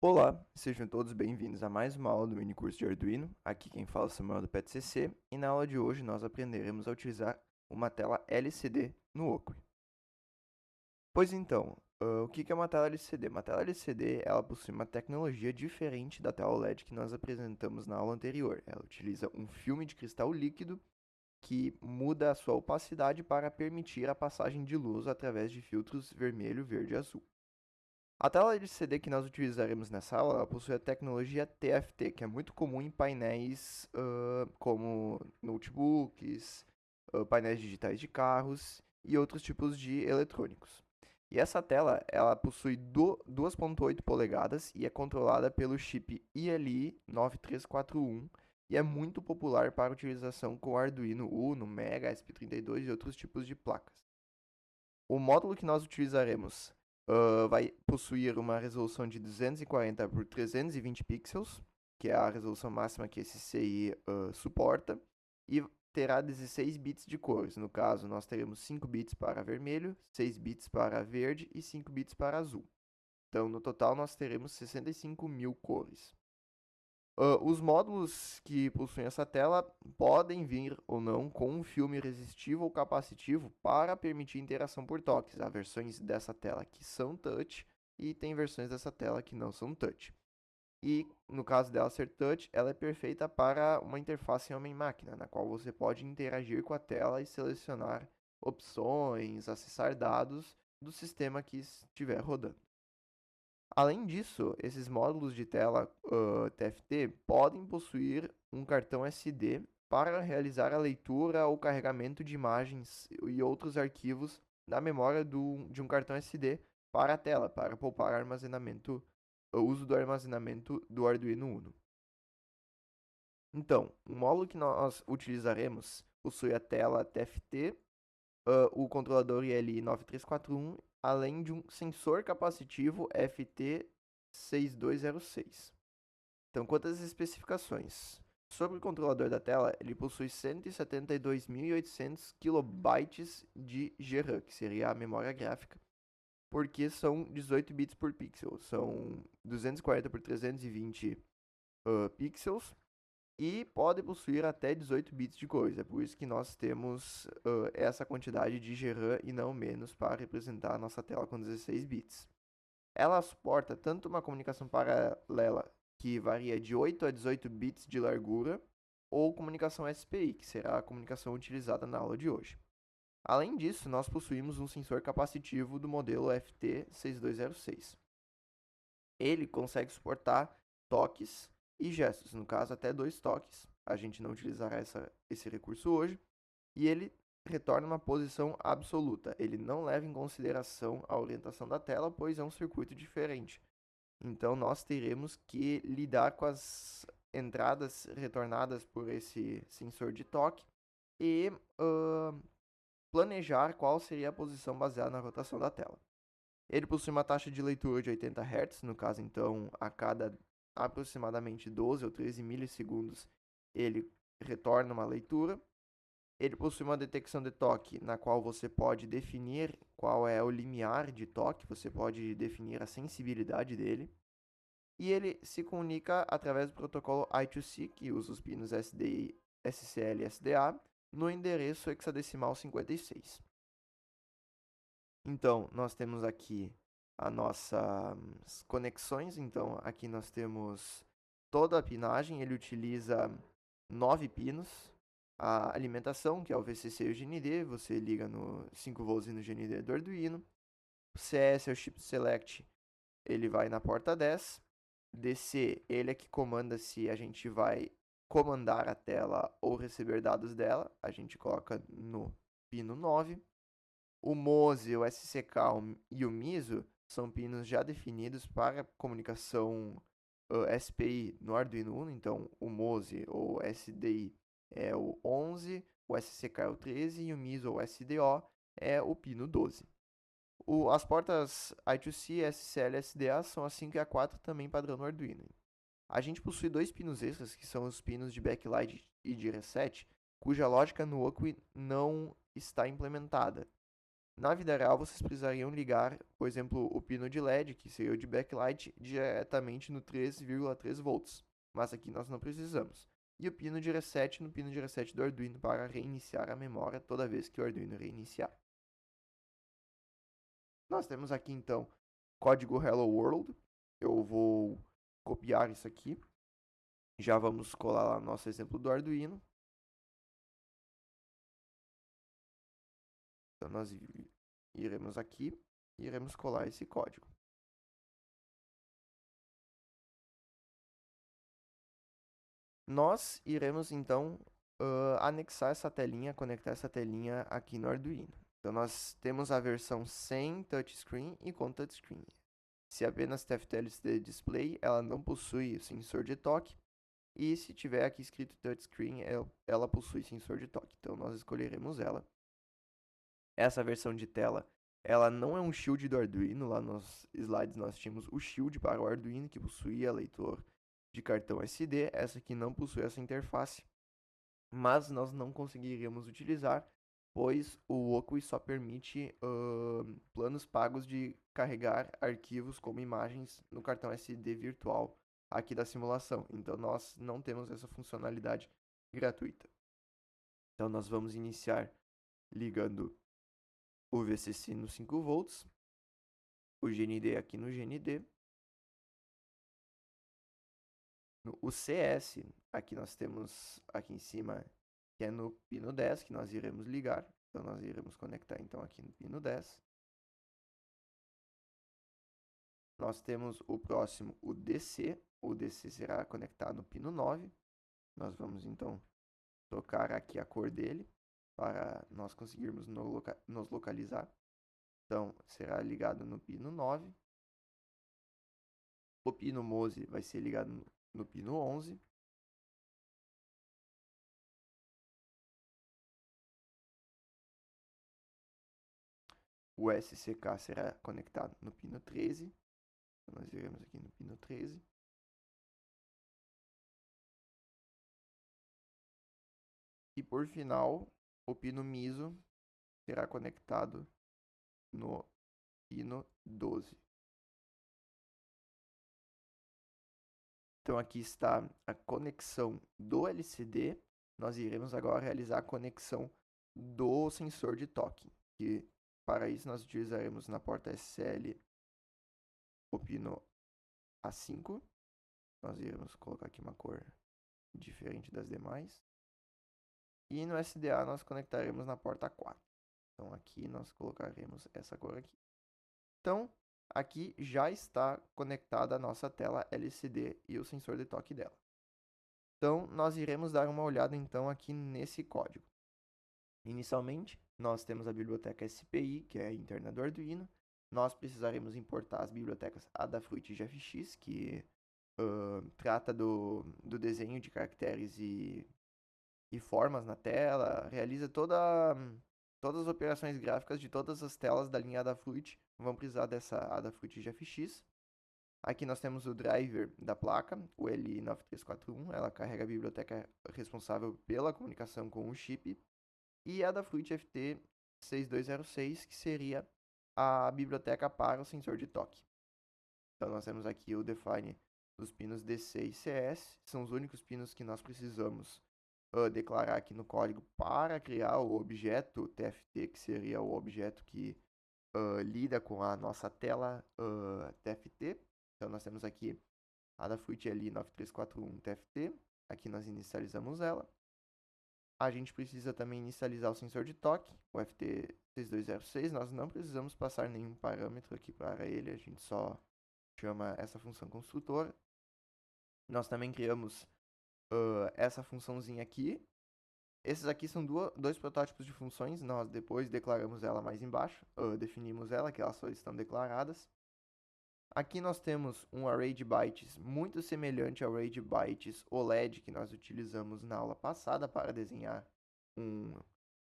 Olá, sejam todos bem-vindos a mais uma aula do mini curso de Arduino. Aqui quem fala é Samuel do PETCC e na aula de hoje nós aprenderemos a utilizar uma tela LCD no Oakley. Pois então, o que é uma tela LCD? Uma tela LCD ela possui uma tecnologia diferente da tela OLED que nós apresentamos na aula anterior. Ela utiliza um filme de cristal líquido que muda a sua opacidade para permitir a passagem de luz através de filtros vermelho, verde e azul. A tela LCD que nós utilizaremos nessa aula ela possui a tecnologia TFT, que é muito comum em painéis como notebooks, painéis digitais de carros e outros tipos de eletrônicos. E essa tela ela possui 2.8 polegadas e é controlada pelo chip ILI 9341 e é muito popular para utilização com Arduino Uno, Mega, ESP32 e outros tipos de placas. O módulo que nós utilizaremos vai possuir uma resolução de 240 por 320 pixels, que é a resolução máxima que esse CI suporta, e terá 16 bits de cores. No caso, nós teremos 5 bits para vermelho, 6 bits para verde e 5 bits para azul. Então, no total, nós teremos 65.000 cores. Os módulos que possuem essa tela podem vir ou não com um filme resistivo ou capacitivo para permitir interação por toques. Há versões dessa tela que são touch e tem versões dessa tela que não são touch. E no caso dela ser touch, ela é perfeita para uma interface homem-máquina, na qual você pode interagir com a tela e selecionar opções, acessar dados do sistema que estiver rodando. Além disso, esses módulos de tela TFT podem possuir um cartão SD para realizar a leitura ou carregamento de imagens e outros arquivos da memória de um cartão SD para a tela, para poupar armazenamento, o uso do armazenamento do Arduino Uno. Então, o módulo que nós utilizaremos possui a tela TFT, o controlador IL9341, além de um sensor capacitivo FT6206. Então, quantas especificações? Sobre o controlador da tela, ele possui 172.800 kilobytes de GRAM, que seria a memória gráfica, porque são 18 bits por pixel, são 240 por 320 pixels, e pode possuir até 18 bits de cores. É por isso que nós temos essa quantidade de GRAM e não menos para representar a nossa tela com 16 bits. Ela suporta tanto uma comunicação paralela que varia de 8 a 18 bits de largura, ou comunicação SPI, que será a comunicação utilizada na aula de hoje. Além disso, nós possuímos um sensor capacitivo do modelo FT6206. Ele consegue suportar toques e gestos, no caso até 2 toques. A gente não utilizará esse recurso hoje. E ele retorna uma posição absoluta. Ele não leva em consideração a orientação da tela, pois é um circuito diferente. Então nós teremos que lidar com as entradas retornadas por esse sensor de toque e planejar qual seria a posição baseada na rotação da tela. Ele possui uma taxa de leitura de 80 Hz, no caso, então, a cada aproximadamente 12 ou 13 milissegundos, ele retorna uma leitura. Ele possui uma detecção de toque, na qual você pode definir qual é o limiar de toque, você pode definir a sensibilidade dele. E ele se comunica através do protocolo I2C, que usa os pinos SDI, SCL e SDA, no endereço hexadecimal 56. Então, nós temos aqui as nossas conexões. Então, aqui nós temos toda a pinagem. Ele utiliza 9 pinos. A alimentação, que é o VCC e o GND, você liga no 5 volts e no GND do Arduino. O CS é o Chip Select, ele vai na porta 10. DC, ele é que comanda se a gente vai comandar a tela ou receber dados dela. A gente coloca no pino 9. O MOSE, o SCK e o MISO são pinos já definidos para comunicação SPI no Arduino Uno. Então, o MOSE ou SDI é o 11, o SCK é o 13 e o MISO ou SDO é o pino 12. As portas I2C, SCL e SDA são a 5 e a 4 também padrão no Arduino. A gente possui dois pinos extras, que são os pinos de backlight e de reset, cuja lógica no Oakley não está implementada. Na vida real, vocês precisariam ligar, por exemplo, o pino de LED, que seria o de backlight, diretamente no 3,3 volts. Mas aqui nós não precisamos. E o pino de reset no pino de reset do Arduino para reiniciar a memória toda vez que o Arduino reiniciar. Nós temos aqui então código Hello World. Eu vou copiar isso aqui. Já vamos colar lá no nosso exemplo do Arduino. Então nós iremos aqui e iremos colar esse código. Nós iremos então anexar essa telinha, conectar essa telinha aqui no Arduino. Então nós temos a versão sem touchscreen e com touchscreen. Se apenas TFT-LCD Display, ela não possui o sensor de toque. E se tiver aqui escrito touchscreen, ela possui sensor de toque. Então nós escolheremos ela. Essa versão de tela, ela não é um shield do Arduino. Lá nos slides nós tínhamos o shield para o Arduino, que possuía leitor de cartão SD. Essa aqui não possui essa interface, mas nós não conseguiríamos utilizar, pois o Okui só permite planos pagos de carregar arquivos como imagens no cartão SD virtual aqui da simulação. Então nós não temos essa funcionalidade gratuita. Então nós vamos iniciar ligando o VCC no 5 volts, o GND aqui no GND, o CS, aqui nós temos aqui em cima, que é no pino 10, que nós iremos ligar. Então nós iremos conectar então aqui no pino 10. Nós temos o próximo, o DC. O DC será conectado no pino 9. Nós vamos então trocar aqui a cor dele para nós conseguirmos nos localizar. Então será ligado no pino 9. O pino Mose vai ser ligado no pino 11. O SCK será conectado no pino 13. Então, nós iremos aqui no pino 13. E por final, o pino MISO será conectado no pino 12. Então aqui está a conexão do LCD. Nós iremos agora realizar a conexão do sensor de toque. E para isso nós utilizaremos na porta SL o pino A5. Nós iremos colocar aqui uma cor diferente das demais. E no SDA nós conectaremos na porta 4. Então aqui nós colocaremos essa cor aqui. Então aqui já está conectada a nossa tela LCD e o sensor de toque dela. Então nós iremos dar uma olhada então aqui nesse código. Inicialmente nós temos a biblioteca SPI, que é a interna do Arduino. Nós precisaremos importar as bibliotecas Adafruit e GFX, que trata do desenho de caracteres e formas na tela, realiza todas as operações gráficas de todas as telas da linha Adafruit. Vão precisar dessa Adafruit GFX. Aqui nós temos o driver da placa, o L9341, ela carrega a biblioteca responsável pela comunicação com o chip, e a Adafruit FT6206, que seria a biblioteca para o sensor de toque. Então nós temos aqui o define dos pinos DC e CS, são os únicos pinos que nós precisamos declarar aqui no código para criar o objeto TFT, que seria o objeto que lida com a nossa tela TFT. Então nós temos aqui a Adafruit L9341 TFT, aqui nós inicializamos ela. A gente precisa também inicializar o sensor de toque, o FT6206. Nós não precisamos passar nenhum parâmetro aqui para ele, a gente só chama essa função construtora. Nós também criamos essa funçãozinha aqui. Esses aqui são dois protótipos de funções, nós depois declaramos ela mais embaixo, definimos ela, que elas só estão declaradas. Aqui nós temos um array de bytes muito semelhante ao array de bytes OLED que nós utilizamos na aula passada para desenhar um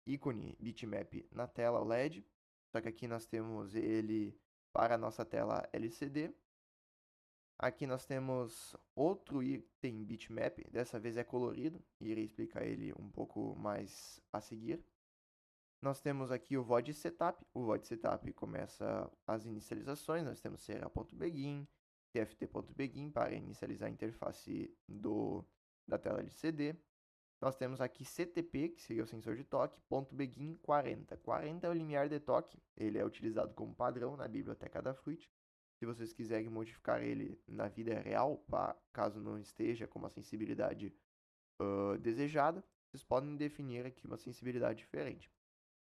ícone bitmap na tela OLED. Só que aqui nós temos ele para a nossa tela LCD. Aqui nós temos outro item bitmap, dessa vez é colorido, e irei explicar ele um pouco mais a seguir. Nós temos aqui o void setup. O void setup começa as inicializações. Nós temos serial.begin, tft.begin para inicializar a interface da tela LCD. Nós temos aqui CTP, que seria o sensor de toque, .begin 40. 40 é o limiar de toque. Ele é utilizado como padrão na biblioteca da Fruit. Se vocês quiserem modificar ele na vida real, caso não esteja com uma sensibilidade desejada, vocês podem definir aqui uma sensibilidade diferente.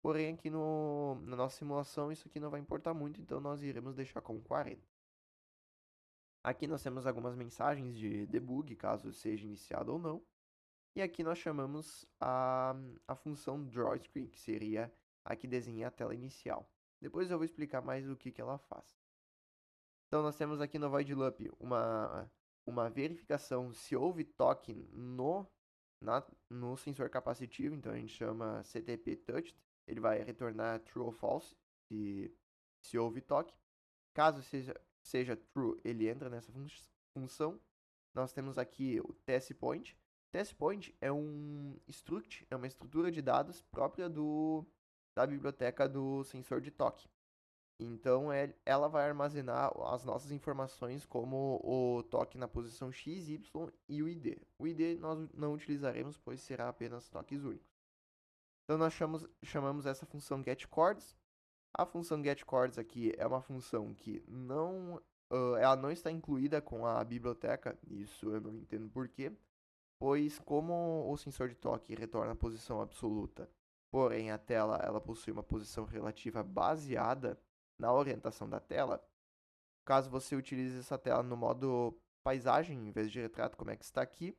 Porém, aqui na nossa simulação, isso aqui não vai importar muito, então nós iremos deixar com 40. Aqui nós temos algumas mensagens de debug, caso seja iniciado ou não. E aqui nós chamamos a função drawScreen, que seria a que desenha a tela inicial. Depois eu vou explicar mais o que ela faz. Então nós temos aqui no void loop uma verificação se houve toque no sensor capacitivo, então a gente chama CTP touched. Ele vai retornar true ou false se houve toque. Caso seja true, ele entra nessa função. Nós temos aqui o test point. Test point é um struct, é uma estrutura de dados própria da biblioteca do sensor de toque. Então ela vai armazenar as nossas informações como o toque na posição X, Y e o ID. O ID nós não utilizaremos, pois será apenas toques únicos. Então nós chamamos essa função getChords. A função getChords aqui é uma função que ela não está incluída com a biblioteca, isso eu não entendo porquê, pois como o sensor de toque retorna a posição absoluta, porém a tela ela possui uma posição relativa baseada na orientação da tela, caso você utilize essa tela no modo paisagem em vez de retrato, como é que está aqui,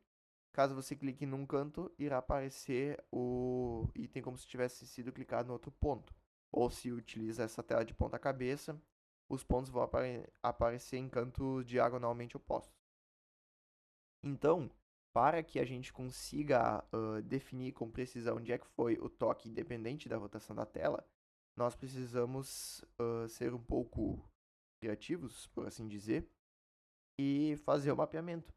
caso você clique num canto, irá aparecer o item como se tivesse sido clicado no outro ponto. Ou se utiliza essa tela de ponta cabeça, os pontos vão aparecer em cantos diagonalmente opostos. Então, para que a gente consiga definir com precisão onde é que foi o toque independente da rotação da tela, nós precisamos ser um pouco criativos, por assim dizer, e fazer o mapeamento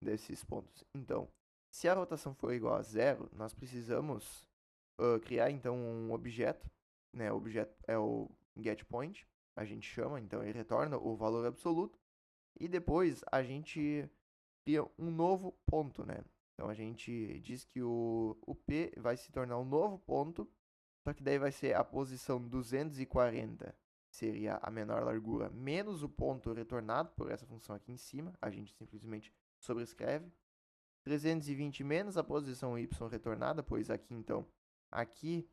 desses pontos. Então, se a rotação for igual a zero, nós precisamos criar então um objeto, né? O objeto é o getPoint, a gente chama, então ele retorna o valor absoluto, e depois a gente cria um novo ponto, né? Então a gente diz que o P vai se tornar um novo ponto, só que daí vai ser a posição 240, seria a menor largura, menos o ponto retornado por essa função aqui em cima, a gente simplesmente sobrescreve. 320 menos a posição y retornada, pois aqui então, aqui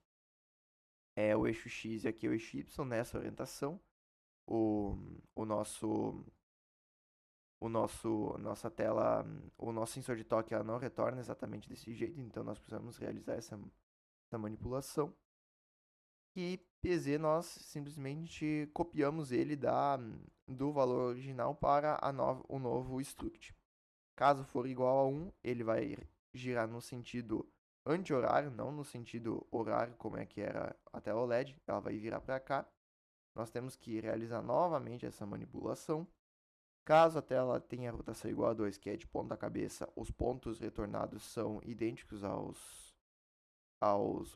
é o eixo x e aqui é o eixo y nessa orientação. O nossa tela, o nosso sensor de toque ela não retorna exatamente desse jeito, então nós precisamos realizar essa manipulação. E PZ nós simplesmente copiamos ele do valor original para o novo struct. Caso for igual a 1, ele vai girar no sentido anti-horário, não no sentido horário, como é que era a tela OLED. Ela vai virar para cá. Nós temos que realizar novamente essa manipulação. Caso a tela tenha rotação igual a 2, que é de ponta cabeça, os pontos retornados são idênticos aos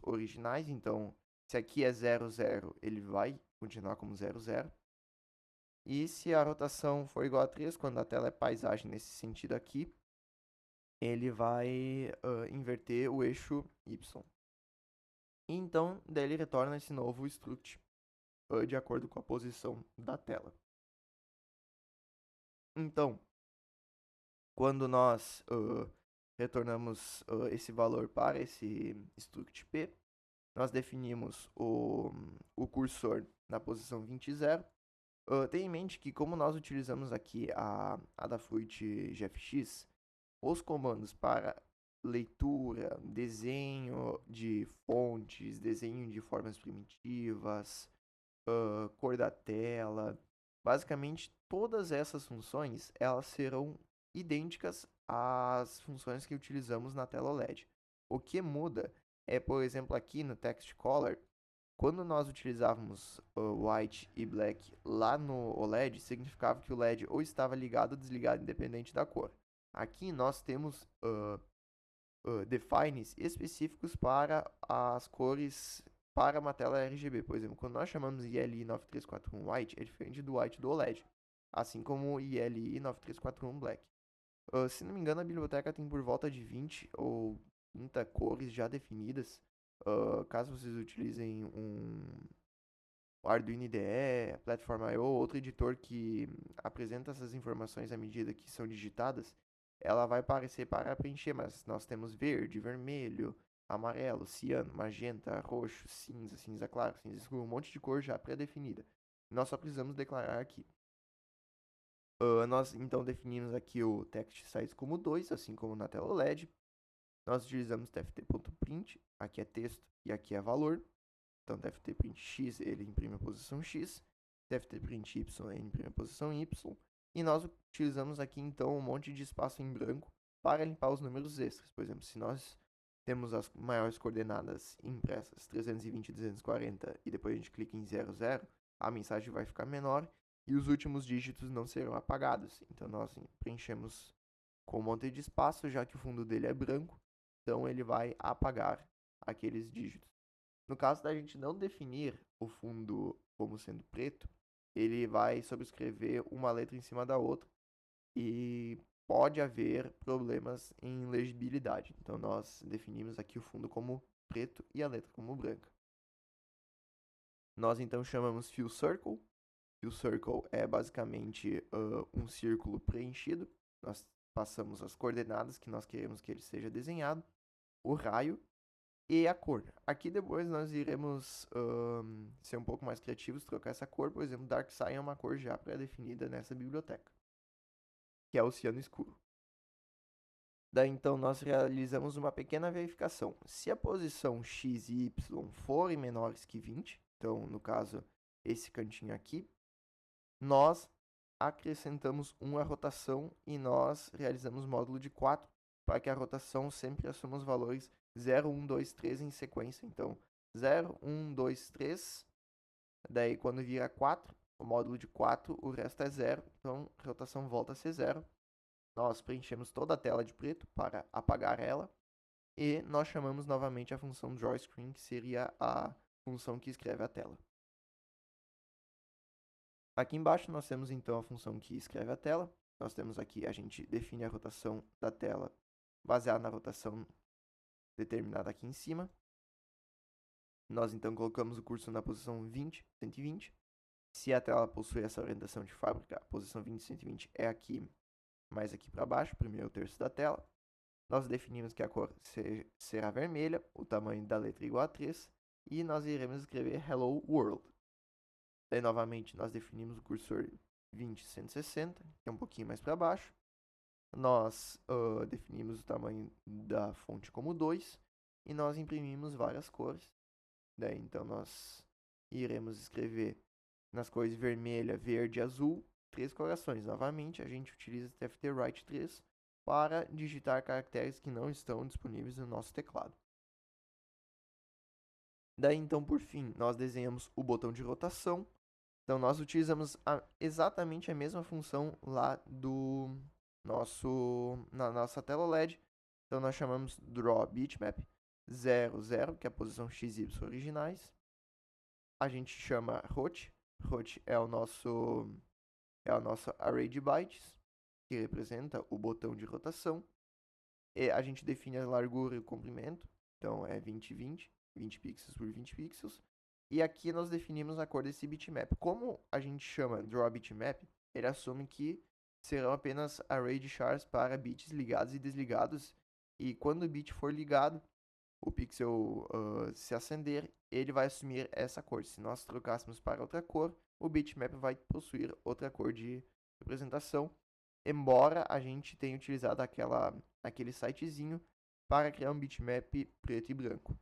originais. Então, se aqui é 0, 0, ele vai continuar como 0, 0. E se a rotação for igual a 3, quando a tela é paisagem nesse sentido aqui, ele vai inverter o eixo Y. E então, daí ele retorna esse novo struct de acordo com a posição da tela. Então, quando nós retornamos esse valor para esse struct P, nós definimos o cursor na posição 20 e 0. Tenha em mente que como nós utilizamos aqui a Adafruit GFX, os comandos para leitura, desenho de fontes, desenho de formas primitivas, cor da tela, basicamente todas essas funções elas serão idênticas às funções que utilizamos na tela OLED. O que muda é, por exemplo, aqui no Text Color, quando nós utilizávamos white e black lá no OLED, significava que o LED ou estava ligado ou desligado, independente da cor. Aqui nós temos defines específicos para as cores para uma tela RGB. Por exemplo, quando nós chamamos ILI 9341 White, é diferente do White do OLED, assim como o ILI 9341 Black. Se não me engano, a biblioteca tem por volta de 20 ou 30 cores já definidas. Caso vocês utilizem o Arduino IDE, Platform I/O, outro editor que apresenta essas informações à medida que são digitadas, ela vai aparecer para preencher, mas nós temos verde, vermelho, amarelo, ciano, magenta, roxo, cinza, cinza claro, cinza escuro, um monte de cor já pré-definida. Nós só precisamos declarar aqui. Nós então definimos aqui o text size como 2, assim como na tela OLED. Nós utilizamos tft.print, aqui é texto e aqui é valor. Então, tft.print x, ele imprime a posição x. tft.print y, ele imprime a posição y. E nós utilizamos aqui, então, um monte de espaço em branco para limpar os números extras. Por exemplo, se nós temos as maiores coordenadas impressas, 320 e 240, e depois a gente clica em 00, a mensagem vai ficar menor e os últimos dígitos não serão apagados. Então, nós preenchemos com um monte de espaço, já que o fundo dele é branco. Então, ele vai apagar aqueles dígitos. No caso da gente não definir o fundo como sendo preto, ele vai sobrescrever uma letra em cima da outra e pode haver problemas em legibilidade. Então nós definimos aqui o fundo como preto e a letra como branca. Nós então chamamos fill circle. Fill circle é basicamente um círculo preenchido. Nós passamos as coordenadas que nós queremos que ele seja desenhado, o raio e a cor. Aqui depois nós iremos ser um pouco mais criativos, trocar essa cor. Por exemplo, Dark Cyan é uma cor já pré-definida nessa biblioteca, que é o ciano escuro. Daí então nós realizamos uma pequena verificação. Se a posição x e y forem menores que 20, então no caso esse cantinho aqui, nós acrescentamos 1 à rotação e nós realizamos módulo de 4 para que a rotação sempre assuma os valores 0, 1, 2, 3 em sequência. Então, 0, 1, 2, 3. Daí, quando vira 4, o módulo de 4, o resto é 0. Então, a rotação volta a ser 0. Nós preenchemos toda a tela de preto para apagar ela. E nós chamamos novamente a função drawScreen, que seria a função que escreve a tela. Aqui embaixo nós temos então a função que escreve a tela. Nós temos aqui, a gente define a rotação da tela baseada na rotação determinada aqui em cima. Nós então colocamos o cursor na posição 20, 120. Se a tela possui essa orientação de fábrica, a posição 20, 120 é aqui, mais aqui para baixo, primeiro terço da tela. Nós definimos que a cor será vermelha, o tamanho da letra igual a 3, e nós iremos escrever Hello World. Daí, novamente, nós definimos o cursor 20, 160, que é um pouquinho mais para baixo. Nós definimos o tamanho da fonte como 2, e nós imprimimos várias cores. Daí, então, nós iremos escrever nas cores vermelha, verde e azul, 3 corações. Novamente, a gente utiliza tft-write 3 para digitar caracteres que não estão disponíveis no nosso teclado. Daí, então, por fim, nós desenhamos o botão de rotação. Então, nós utilizamos exatamente a mesma função lá na nossa tela OLED. Então, nós chamamos draw bitmap 00, que é a posição x e y originais. A gente chama hot. Hot é o nosso array de bytes, que representa o botão de rotação. E a gente define a largura e o comprimento. Então, é 20, 20. 20 pixels por 20 pixels. E aqui nós definimos a cor desse bitmap. Como a gente chama draw bitmap, ele assume que serão apenas array de chars para bits ligados e desligados. E quando o bit for ligado, o pixel se acender, ele vai assumir essa cor. Se nós trocássemos para outra cor, o bitmap vai possuir outra cor de representação. Embora a gente tenha utilizado aquele sitezinho para criar um bitmap preto e branco.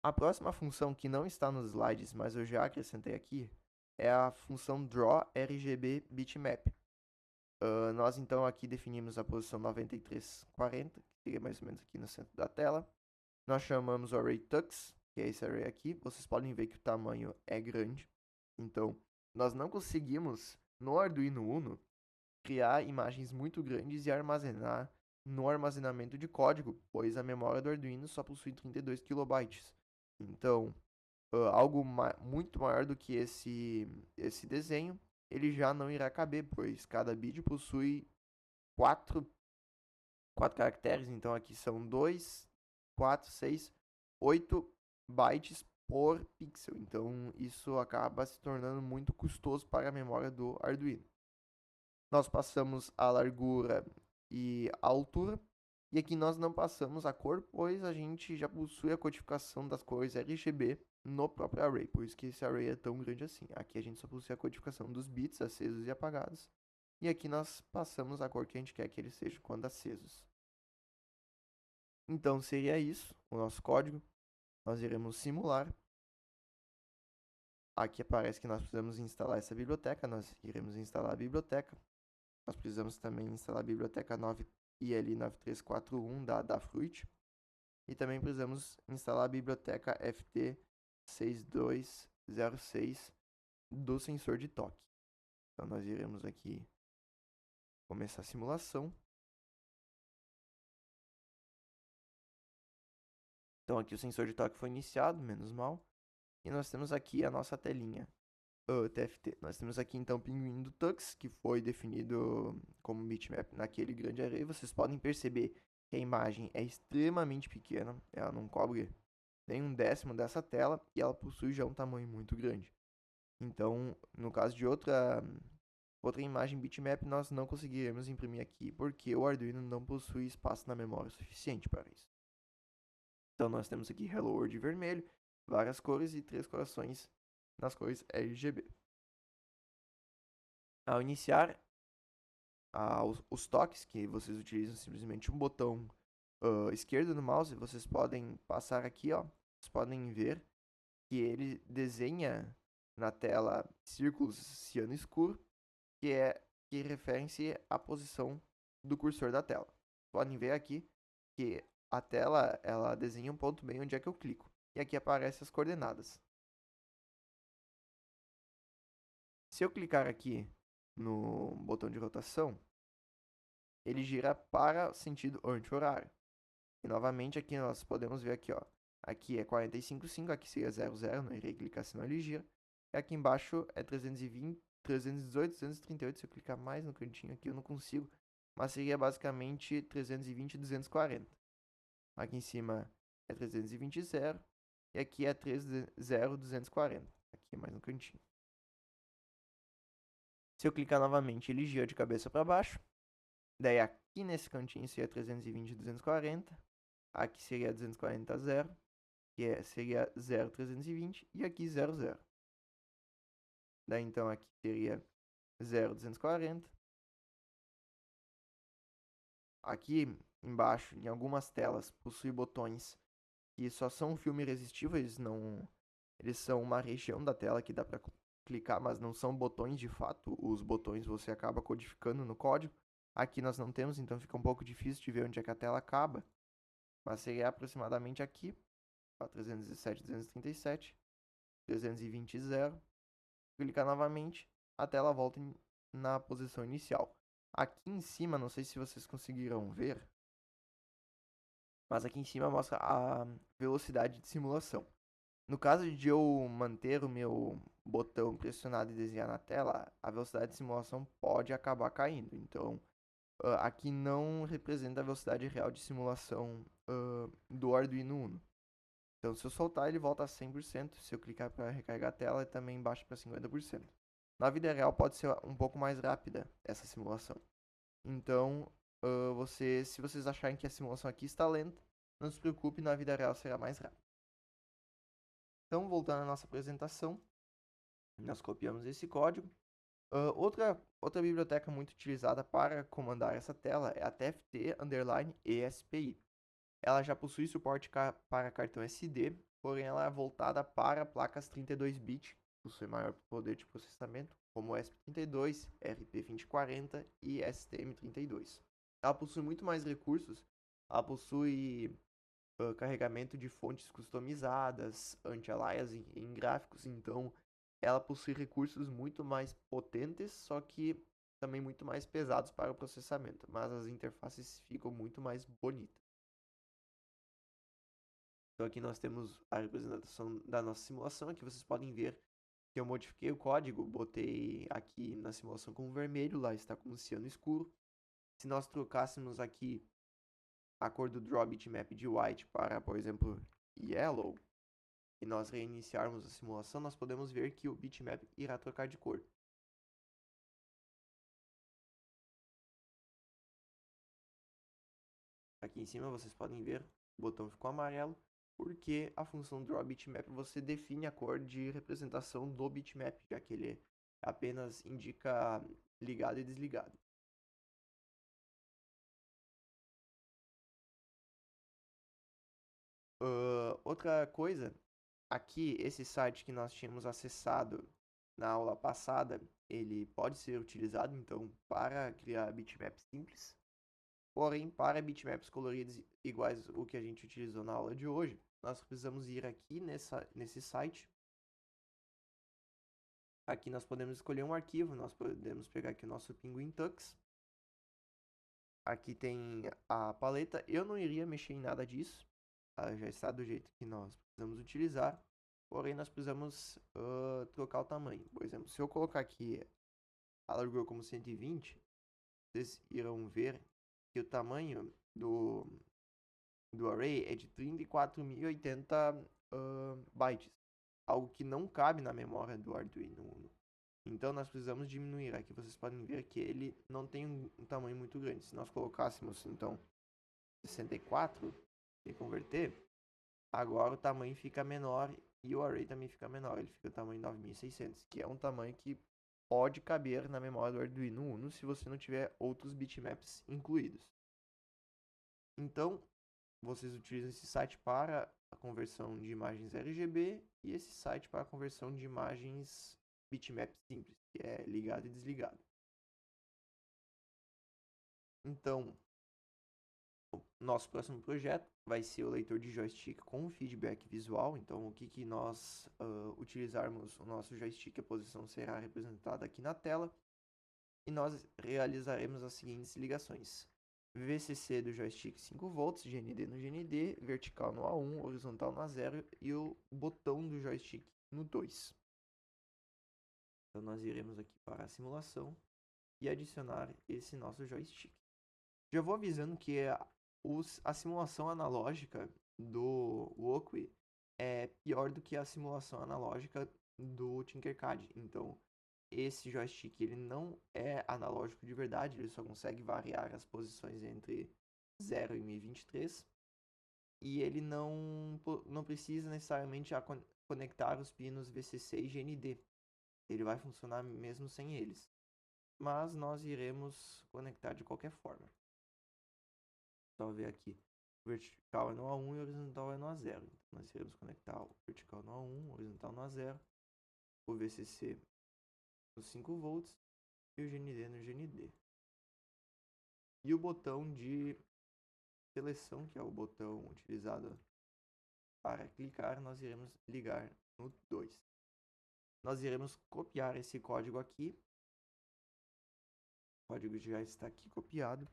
A próxima função que não está nos slides, mas eu já acrescentei aqui, é a função drawRGB_bitmap. Nós então aqui definimos a posição 9340, que seria mais ou menos aqui no centro da tela. Nós chamamos o array tux, que é esse array aqui. Vocês podem ver que o tamanho é grande. Então, nós não conseguimos, no Arduino Uno, criar imagens muito grandes e armazenar no armazenamento de código, pois a memória do Arduino só possui 32 kilobytes. Então, algo muito maior do que esse desenho, ele já não irá caber, pois cada bit possui 4 caracteres. Então, aqui são 2, 4, 6, 8 bytes por pixel. Então, isso acaba se tornando muito custoso para a memória do Arduino. Nós passamos a largura e a altura. E aqui nós não passamos a cor, pois a gente já possui a codificação das cores RGB no próprio array, por isso que esse array é tão grande assim. Aqui a gente só possui a codificação dos bits acesos e apagados. E aqui nós passamos a cor que a gente quer que eles sejam quando acesos. Então seria isso, o nosso código. Nós iremos simular. Aqui aparece que nós precisamos instalar essa biblioteca, nós iremos instalar a biblioteca. Nós precisamos também instalar a biblioteca 9 IL9341 da Fruit. E também precisamos instalar a biblioteca FT6206 do sensor de toque. Então nós iremos aqui começar a simulação. Então aqui o sensor de toque foi iniciado, menos mal. E nós temos aqui a nossa telinha TFT. Nós temos aqui então o pinguim do Tux, que foi definido como bitmap naquele grande array. Vocês podem perceber que a imagem é extremamente pequena, ela não cobre nem um décimo dessa tela e ela possui já um tamanho muito grande. Então, no caso de outra imagem bitmap, nós não conseguiremos imprimir aqui porque o Arduino não possui espaço na memória suficiente para isso. Então, nós temos aqui Hello World vermelho, várias cores e 3 corações nas cores RGB. Ao iniciar os toques, que vocês utilizam simplesmente um botão esquerdo no mouse, vocês podem passar aqui, ó. Vocês podem ver que ele desenha na tela círculos ciano escuro, que referem-se à posição do cursor da tela. Podem ver aqui que a tela ela desenha um ponto bem onde é que eu clico. E aqui aparecem as coordenadas. Se eu clicar aqui no botão de rotação, ele gira para sentido anti-horário. E novamente aqui nós podemos ver aqui, ó. Aqui é 45,5, aqui seria 00, não irei clicar senão ele gira. E aqui embaixo é 320, 318, 238, se eu clicar mais no cantinho aqui eu não consigo. Mas seria basicamente 320 e 240. Aqui em cima é 320 0 e aqui é 30 240. Aqui mais no cantinho. Se eu clicar novamente ele gira de cabeça para baixo. Daí aqui nesse cantinho seria 320 e 240. Aqui seria 240 0, que seria 0, 320, e aqui 0, 0. Daí então aqui teria 0, 240. Aqui embaixo, em algumas telas, possui botões que só são filme resistível, eles são uma região da tela que dá para clicar, mas não são botões de fato. Os botões você acaba codificando no código. Aqui nós não temos, então fica um pouco difícil de ver onde é que a tela acaba. Mas seria aproximadamente aqui, 317, 237, 320, 0. Clicar novamente, a tela volta na posição inicial. Aqui em cima, não sei se vocês conseguiram ver, mas aqui em cima mostra a velocidade de simulação. No caso de eu manter o meu botão pressionado e desenhar na tela, a velocidade de simulação pode acabar caindo. Então, aqui não representa a velocidade real de simulação do Arduino Uno. Então, se eu soltar, ele volta a 100%. Se eu clicar para recarregar a tela, ele também baixa para 50%. Na vida real, pode ser um pouco mais rápida essa simulação. Então, se vocês acharem que a simulação aqui está lenta, não se preocupe, na vida real será mais rápida. Então, voltando à nossa apresentação, nós copiamos esse código. Outra biblioteca muito utilizada para comandar essa tela é a TFT_ESPI. Ela já possui suporte para cartão SD, porém ela é voltada para placas 32-bit, possui maior poder de processamento, como o ESP32, RP2040 e STM32. Ela possui muito mais recursos, ela possui carregamento de fontes customizadas, anti-aliasing em gráficos, então ela possui recursos muito mais potentes, só que também muito mais pesados para o processamento, mas as interfaces ficam muito mais bonitas. Então aqui nós temos a representação da nossa simulação. Aqui vocês podem ver que eu modifiquei o código, botei aqui na simulação como vermelho, lá está como ciano escuro. Se nós trocássemos aqui a cor do draw bitmap de white para, por exemplo, yellow, e nós reiniciarmos a simulação, nós podemos ver que o bitmap irá trocar de cor. Aqui em cima vocês podem ver, o botão ficou amarelo, porque a função draw bitmap você define a cor de representação do bitmap, já que ele apenas indica ligado e desligado. Outra coisa, aqui esse site que nós tínhamos acessado na aula passada, ele pode ser utilizado então para criar bitmaps simples. Porém, para bitmaps coloridos iguais o que a gente utilizou na aula de hoje, nós precisamos ir aqui nesse site. Aqui nós podemos escolher um arquivo, nós podemos pegar aqui o nosso Penguin Tux. Aqui tem a paleta, eu não iria mexer em nada disso, tá? Já está do jeito que nós precisamos utilizar. Porém, nós precisamos trocar o tamanho. Por exemplo, se eu colocar aqui a largura como 120, vocês irão ver que o tamanho do array é de 34.080 bytes, algo que não cabe na memória do Arduino Uno. Então nós precisamos diminuir. Aqui vocês podem ver que ele não tem um tamanho muito grande. Se nós colocássemos então 64 e converter, agora o tamanho fica menor e o array também fica menor. Ele fica o tamanho 9600, que é um tamanho que pode caber na memória do Arduino Uno se você não tiver outros bitmaps incluídos. Então, vocês utilizam esse site para a conversão de imagens RGB e esse site para a conversão de imagens bitmap simples, que é ligado e desligado. Então, o nosso próximo projeto vai ser o leitor de joystick com feedback visual. Então, o que nós utilizarmos o nosso joystick, a posição será representada aqui na tela. E nós realizaremos as seguintes ligações. VCC do joystick 5V, GND no GND, vertical no A1, horizontal no A0 e o botão do joystick no 2. Então nós iremos aqui para a simulação e adicionar esse nosso joystick. Já vou avisando que a simulação analógica do Wokwi é pior do que a simulação analógica do Tinkercad. Então esse joystick ele não é analógico de verdade, ele só consegue variar as posições entre 0 e 1023. E ele não precisa necessariamente conectar os pinos VCC e GND. Ele vai funcionar mesmo sem eles. Mas nós iremos conectar de qualquer forma. Só ver aqui. O vertical é no A1 e o horizontal é no A0. Então nós iremos conectar o vertical no A1, o horizontal no A0, o VCC no 5V e o GND no GND. E o botão de seleção, que é o botão utilizado para clicar, nós iremos ligar no 2. Nós iremos copiar esse código aqui. O código já está aqui copiado.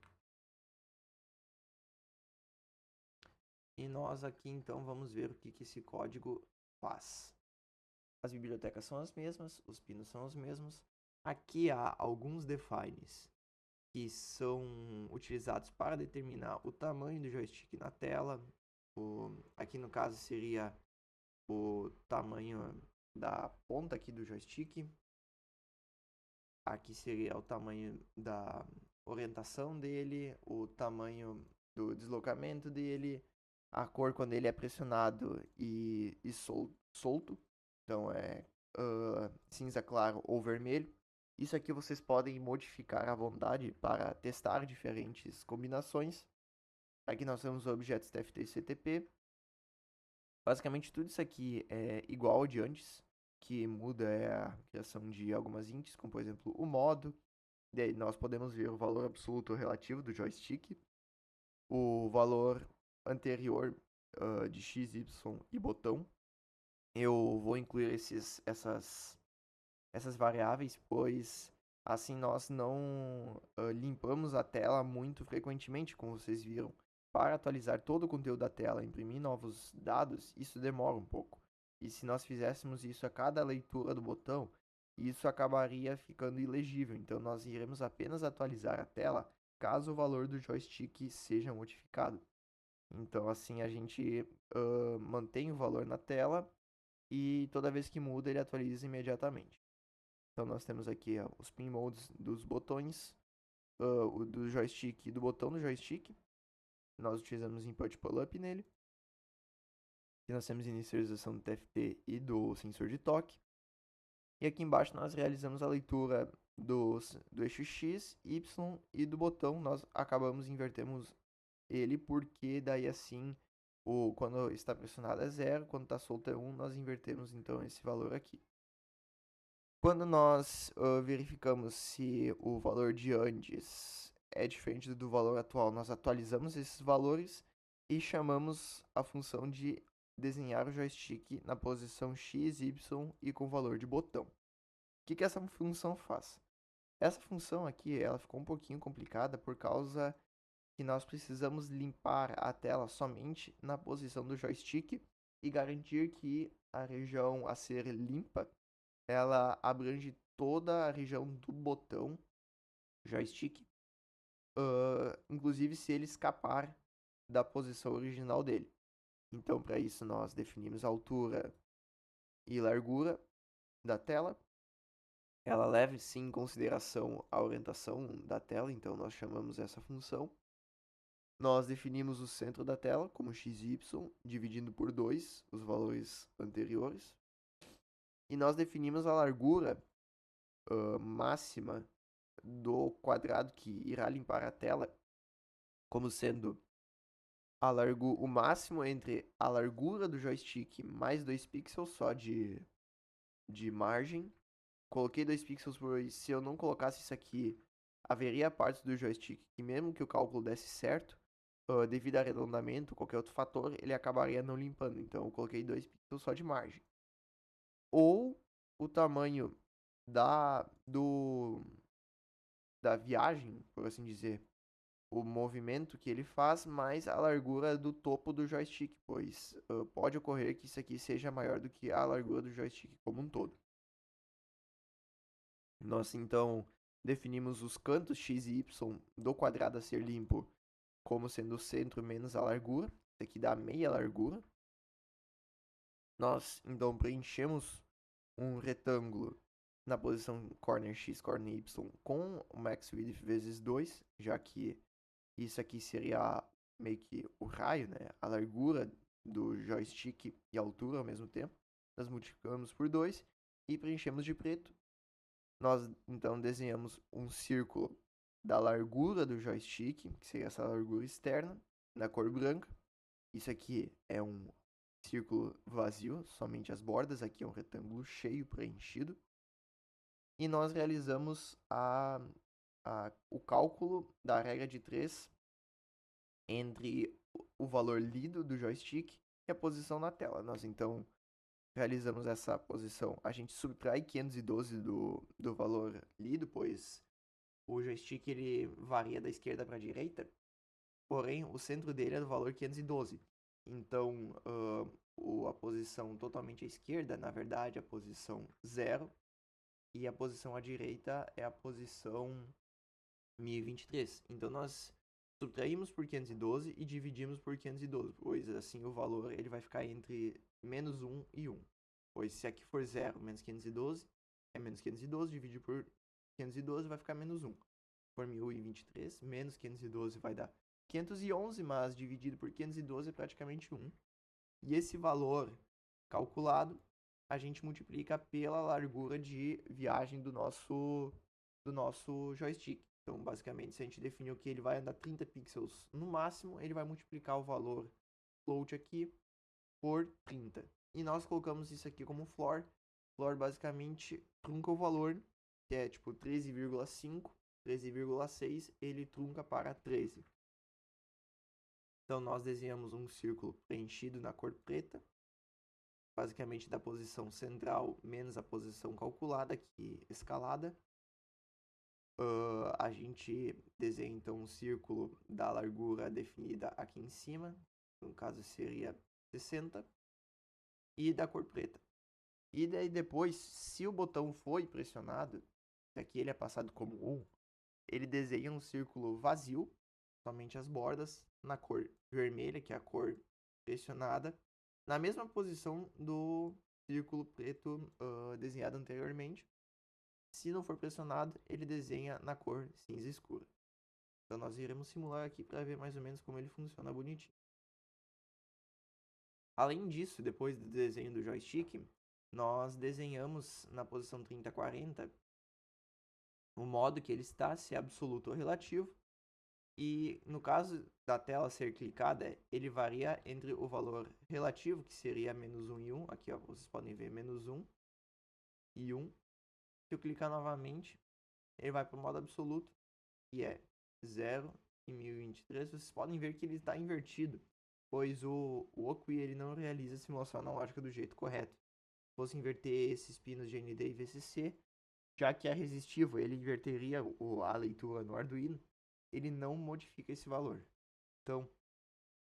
E nós aqui então vamos ver o que esse código faz. As bibliotecas são as mesmas, os pinos são os mesmos. Aqui há alguns defines que são utilizados para determinar o tamanho do joystick na tela. Aqui no caso seria o tamanho da ponta aqui do joystick. Aqui seria o tamanho da orientação dele, o tamanho do deslocamento dele, a cor quando ele é pressionado e solto. Então é cinza claro ou vermelho. Isso aqui vocês podem modificar à vontade para testar diferentes combinações. Aqui nós temos objetos TFT e CTP. Basicamente tudo isso aqui é igual ao de antes. O que muda é a criação de algumas ints, como por exemplo o modo. Daí nós podemos ver o valor absoluto ou relativo do joystick, o valor anterior de x, y e botão. Eu vou incluir essas variáveis, pois Assim, nós não limpamos a tela muito frequentemente, como vocês viram. Para atualizar todo o conteúdo da tela, imprimir novos dados, isso demora um pouco. E se nós fizéssemos isso a cada leitura do botão, isso acabaria ficando ilegível. Então, nós iremos apenas atualizar a tela caso o valor do joystick seja modificado. Então, assim, a gente mantém o valor na tela e toda vez que muda, ele atualiza imediatamente. Então, nós temos aqui os pin modes dos botões, o do joystick e do botão do joystick. Nós utilizamos input pull-up nele. E nós temos inicialização do TFT e do sensor de toque. E aqui embaixo nós realizamos a leitura do eixo X, Y e do botão. Nós acabamos invertemos ele porque daí assim, quando está pressionado é 0, quando está solto é 1, nós invertemos então esse valor aqui. Quando nós verificamos se o valor de antes é diferente do valor atual, nós atualizamos esses valores e chamamos a função de desenhar o joystick na posição X, Y e com valor de botão. O que essa função faz? Essa função aqui ela ficou um pouquinho complicada por causa que nós precisamos limpar a tela somente na posição do joystick e garantir que a região a ser limpa ela abrange toda a região do botão joystick, inclusive se ele escapar da posição original dele. Então, para isso, nós definimos a altura e largura da tela. Ela leva sim em consideração a orientação da tela, então nós chamamos essa função. Nós definimos o centro da tela como XY, dividindo por 2 os valores anteriores. E nós definimos a largura máxima do quadrado que irá limpar a tela como sendo o máximo entre a largura do joystick mais 2 pixels só de margem. Coloquei 2 pixels pois se eu não colocasse isso aqui, haveria partes do joystick que mesmo que o cálculo desse certo, devido a arredondamento, qualquer outro fator, ele acabaria não limpando. Então eu coloquei 2 pixels só de margem. Ou o tamanho da viagem, por assim dizer, o movimento que ele faz, mais a largura do topo do joystick, pois pode ocorrer que isso aqui seja maior do que a largura do joystick como um todo. Nós então definimos os cantos x e y do quadrado a ser limpo como sendo o centro menos a largura. Isso aqui dá meia largura. Nós então preenchemos um retângulo na posição corner x, corner y com o max width vezes 2, já que isso aqui seria meio que o raio, né? A largura do joystick e a altura ao mesmo tempo. Nós multiplicamos por 2 e preenchemos de preto. Nós então desenhamos um círculo da largura do joystick, que seria essa largura externa, na cor branca. Isso aqui é um círculo vazio, somente as bordas. Aqui é um retângulo cheio, preenchido. E nós realizamos o cálculo da regra de 3 entre o valor lido do joystick e a posição na tela. Nós então realizamos essa posição. A gente subtrai 512 do valor lido, pois o joystick ele varia da esquerda para a direita, porém o centro dele é do valor 512. Então, a posição totalmente à esquerda, na verdade, é a posição 0, e a posição à direita é a posição 1023. Então, nós subtraímos por 512 e dividimos por 512, pois assim o valor ele vai ficar entre menos 1 e 1. Pois se aqui for 0 menos 512, é menos 512, dividir por 512 vai ficar menos 1. Se for 1023, menos 512 vai dar 511, mas dividido por 512 é praticamente 1. E esse valor calculado, a gente multiplica pela largura de viagem do nosso joystick. Então, basicamente, se a gente definiu que ele vai andar 30 pixels no máximo, ele vai multiplicar o valor float aqui por 30. E nós colocamos isso aqui como floor. Floor basicamente trunca o valor, que é tipo 13,5, 13,6, ele trunca para 13. Então nós desenhamos um círculo preenchido na cor preta, basicamente da posição central menos a posição calculada, aqui escalada. A gente desenha então um círculo da largura definida aqui em cima, no caso seria 60, e da cor preta. E daí depois, se o botão foi pressionado, se aqui ele é passado como 1, ele desenha um círculo vazio, somente as bordas, na cor vermelha, que é a cor pressionada, na mesma posição do círculo preto desenhado anteriormente. Se não for pressionado, ele desenha na cor cinza escura. Então nós iremos simular aqui para ver mais ou menos como ele funciona bonitinho. Além disso, depois do desenho do joystick, nós desenhamos na posição 30-40 o modo que ele está, se é absoluto ou relativo. E no caso da tela ser clicada, ele varia entre o valor relativo, que seria menos 1 e 1. Aqui ó, vocês podem ver menos 1 e 1. Se eu clicar novamente, ele vai para o modo absoluto, que é 0 e 1023. Vocês podem ver que ele está invertido, pois o Okui ele não realiza a simulação analógica do jeito correto. Se fosse inverter esses pinos GND e VCC, já que é resistivo, ele inverteria a leitura no Arduino, ele não modifica esse valor. Então,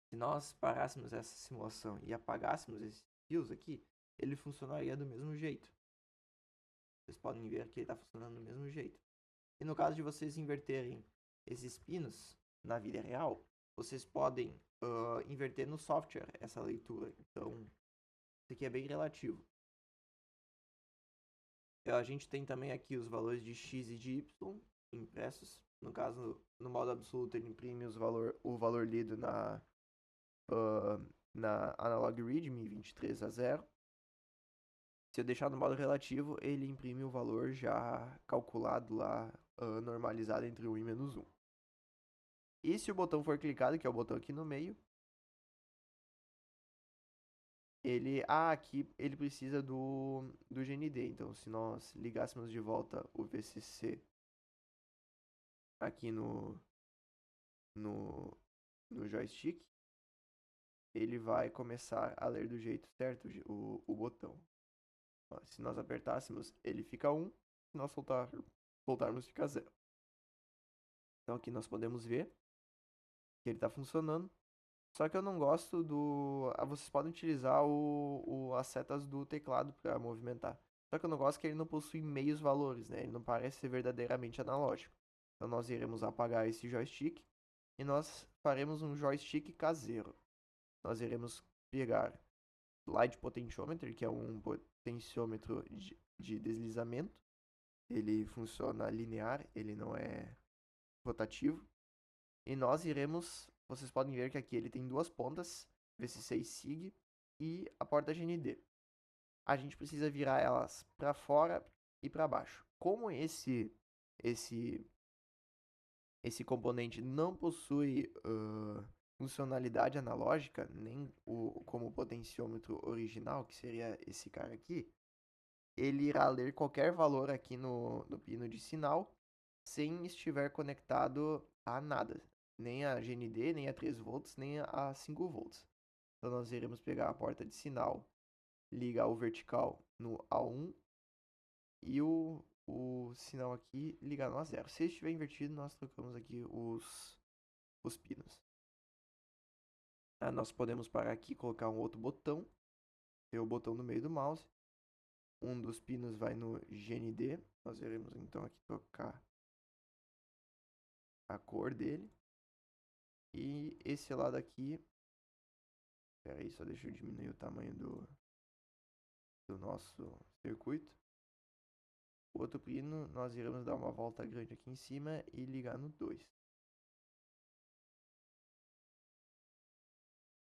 se nós parássemos essa simulação e apagássemos esses fios aqui, ele funcionaria do mesmo jeito. Vocês podem ver que ele está funcionando do mesmo jeito. E no caso de vocês inverterem esses pinos na vida real, vocês podem inverter no software essa leitura. Então, isso aqui é bem relativo. A gente tem também aqui os valores de x e de y impressos. No caso, no modo absoluto, ele imprime o valor lido na analog read, 1023 a 0. Se eu deixar no modo relativo, ele imprime o valor já calculado lá, normalizado entre 1 e menos 1. E se o botão for clicado, que é o botão aqui no meio, aqui ele precisa do GND. Então, se nós ligássemos de volta o VCC aqui no joystick, ele vai começar a ler do jeito certo o botão. Se nós apertássemos, ele fica 1. Se nós soltarmos, fica 0. Então aqui nós podemos ver que ele está funcionando. Só que eu não gosto do... vocês podem utilizar as setas do teclado para movimentar. Só que eu não gosto que ele não possui meios valores, né? Ele não parece ser verdadeiramente analógico. Então nós iremos apagar esse joystick e nós faremos um joystick caseiro. Nós iremos pegar Slide Potentiometer, que é um potenciômetro de deslizamento. Ele funciona linear, ele não é rotativo. E nós iremos, vocês podem ver que aqui ele tem duas pontas, VCC e SIG, e a porta GND. A gente precisa virar elas para fora e para baixo. Como esse componente não possui funcionalidade analógica, nem como o potenciômetro original, que seria esse cara aqui, ele irá ler qualquer valor aqui no pino de sinal, sem estiver conectado a nada, nem a GND, nem a 3 volts, nem a 5 volts. Então nós iremos pegar a porta de sinal, ligar o vertical no A1 e o sinal aqui ligar no A0. Se estiver invertido, nós trocamos aqui os pinos. Nós podemos parar aqui e colocar um outro botão, tem o botão no meio do mouse. Um dos pinos vai no GND, nós iremos então aqui trocar a cor dele. E esse lado aqui, espera aí, só deixa eu diminuir o tamanho do nosso circuito. O outro pino, nós iremos dar uma volta grande aqui em cima e ligar no 2.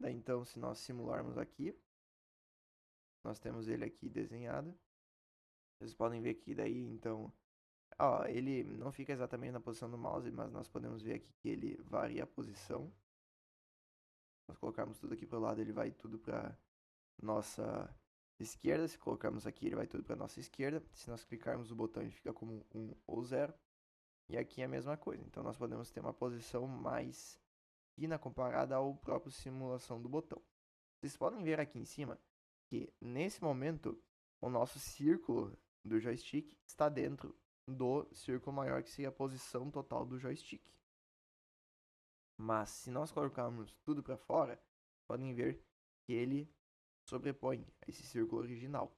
Daí então, se nós simularmos aqui, nós temos ele aqui desenhado. Vocês podem ver que daí então, ele não fica exatamente na posição do mouse, mas nós podemos ver aqui que ele varia a posição. Nós colocarmos tudo aqui para o lado, ele vai tudo para nossa esquerda. Se colocarmos aqui, ele vai tudo para nossa esquerda. Se nós clicarmos o botão, ele fica como 1 ou 0. E aqui é a mesma coisa. Então nós podemos ter uma posição mais fina comparada ao próprio simulação do botão. Vocês podem ver aqui em cima que nesse momento o nosso círculo do joystick está dentro do círculo maior, que seria a posição total do joystick. Mas se nós colocarmos tudo para fora, podem ver que ele sobrepõe esse círculo original.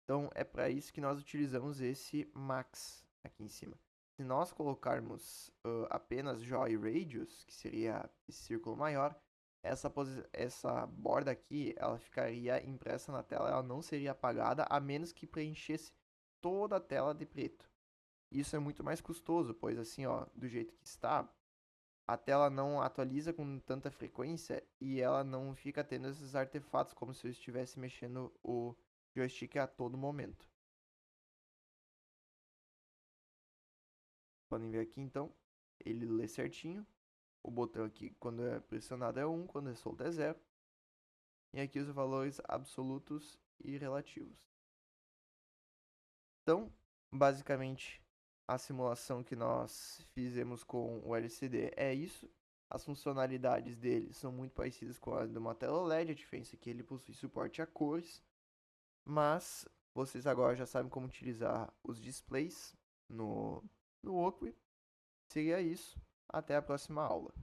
Então é para isso que nós utilizamos esse max aqui em cima. Se nós colocarmos apenas joy radius, que seria esse círculo maior, essa borda aqui, ela ficaria impressa na tela, ela não seria apagada, a menos que preenchesse toda a tela de preto. Isso é muito mais custoso, pois assim, ó, do jeito que está, a tela não atualiza com tanta frequência e ela não fica tendo esses artefatos como se eu estivesse mexendo o joystick a todo momento. Podem ver aqui então, ele lê certinho. O botão aqui, quando é pressionado, é 1, quando é solto é 0. E aqui os valores absolutos e relativos. Então, basicamente, a simulação que nós fizemos com o LCD é isso. As funcionalidades dele são muito parecidas com as de uma tela OLED, a diferença é que ele possui suporte a cores. Mas vocês agora já sabem como utilizar os displays no Oakley. Seria isso. Até a próxima aula.